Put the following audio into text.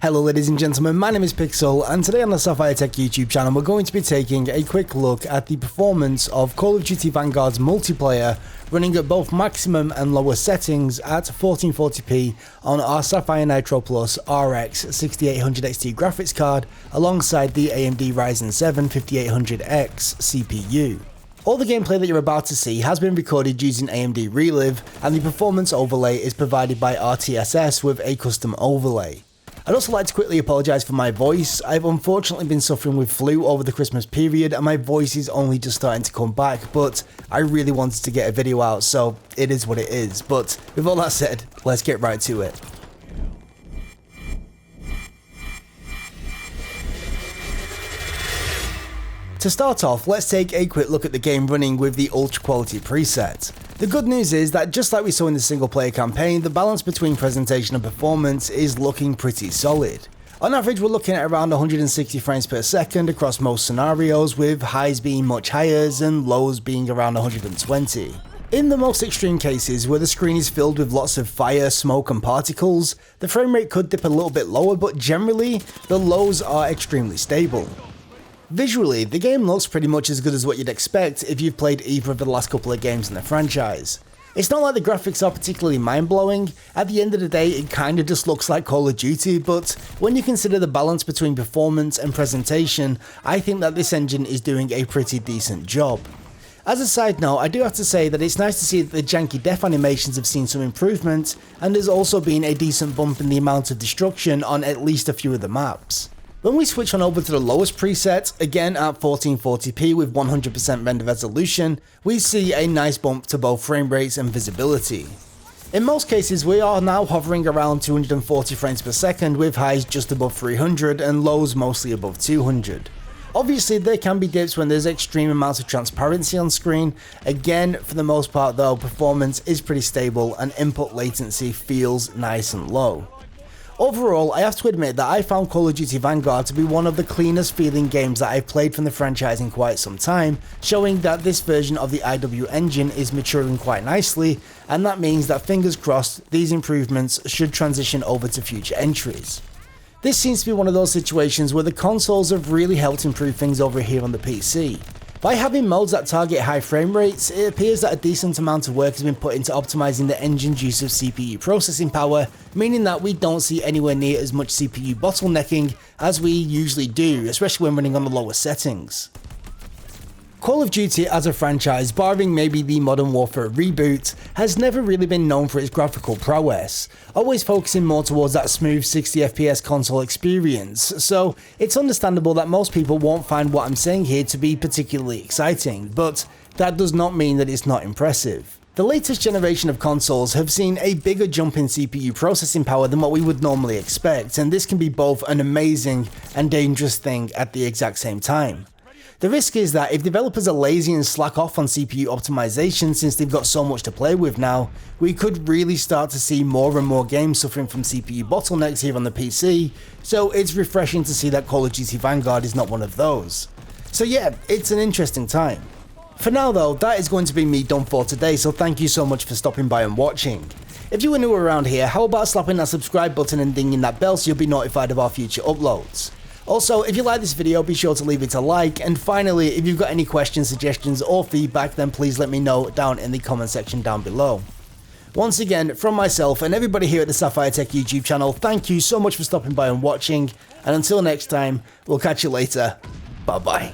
Hello ladies and gentlemen, my name is Pixel, and today on the Sapphire Tech YouTube channel we're going to be taking a quick look at the performance of Call of Duty Vanguard's multiplayer running at both maximum and lower settings at 1440p on our Sapphire Nitro Plus RX 6800 XT graphics card alongside the AMD Ryzen 7 5800X CPU. All the gameplay that you're about to see has been recorded using AMD Relive, and the performance overlay is provided by RTSS with a custom overlay. I'd also like to quickly apologise for my voice. I've unfortunately been suffering with flu over the Christmas period and my voice is only just starting to come back, but I really wanted to get a video out, so it is what it is. But with all that said, let's get right to it. To start off, let's take a quick look at the game running with the ultra quality preset. The good news is that just like we saw in the single player campaign, the balance between presentation and performance is looking pretty solid. On average, we're looking at around 160 frames per second across most scenarios, with highs being much higher and lows being around 120. In the most extreme cases, where the screen is filled with lots of fire, smoke and particles, the frame rate could dip a little bit lower, but generally, the lows are extremely stable. Visually, the game looks pretty much as good as what you'd expect if you've played either of the last couple of games in the franchise. It's not like the graphics are particularly mind-blowing. At the end of the day, it kinda just looks like Call of Duty, but when you consider the balance between performance and presentation, I think that this engine is doing a pretty decent job. As a side note, I do have to say that it's nice to see that the janky death animations have seen some improvement, and there's also been a decent bump in the amount of destruction on at least a few of the maps. When we switch on over to the lowest preset, again at 1440p with 100% render resolution, we see a nice bump to both frame rates and visibility. In most cases, we are now hovering around 240 frames per second with highs just above 300 and lows mostly above 200. Obviously, there can be dips when there's extreme amounts of transparency on screen. Again, for the most part though, performance is pretty stable and input latency feels nice and low. Overall, I have to admit that I found Call of Duty Vanguard to be one of the cleanest feeling games that I've played from the franchise in quite some time, showing that this version of the IW engine is maturing quite nicely, and that means that fingers crossed these improvements should transition over to future entries. This seems to be one of those situations where the consoles have really helped improve things over here on the PC. By having modes that target high frame rates, it appears that a decent amount of work has been put into optimizing the engine's use of CPU processing power, meaning that we don't see anywhere near as much CPU bottlenecking as we usually do, especially when running on the lower settings. Call of Duty as a franchise, barring maybe the Modern Warfare reboot, has never really been known for its graphical prowess, always focusing more towards that smooth 60fps console experience, so it's understandable that most people won't find what I'm saying here to be particularly exciting, but that does not mean that it's not impressive. The latest generation of consoles have seen a bigger jump in CPU processing power than what we would normally expect, and this can be both an amazing and dangerous thing at the exact same time. The risk is that if developers are lazy and slack off on CPU optimization since they've got so much to play with now, we could really start to see more and more games suffering from CPU bottlenecks here on the PC, so it's refreshing to see that Call of Duty Vanguard is not one of those. So yeah, it's an interesting time. For now though, that is going to be me done for today, so thank you so much for stopping by and watching. If you are new around here, how about slapping that subscribe button and dinging that bell so you'll be notified of our future uploads. Also, if you like this video, be sure to leave it a like, and finally, if you've got any questions, suggestions or feedback, then please let me know down in the comment section down below. Once again, from myself and everybody here at the Sapphire Tech YouTube channel, thank you so much for stopping by and watching, and until next time, we'll catch you later. Bye bye.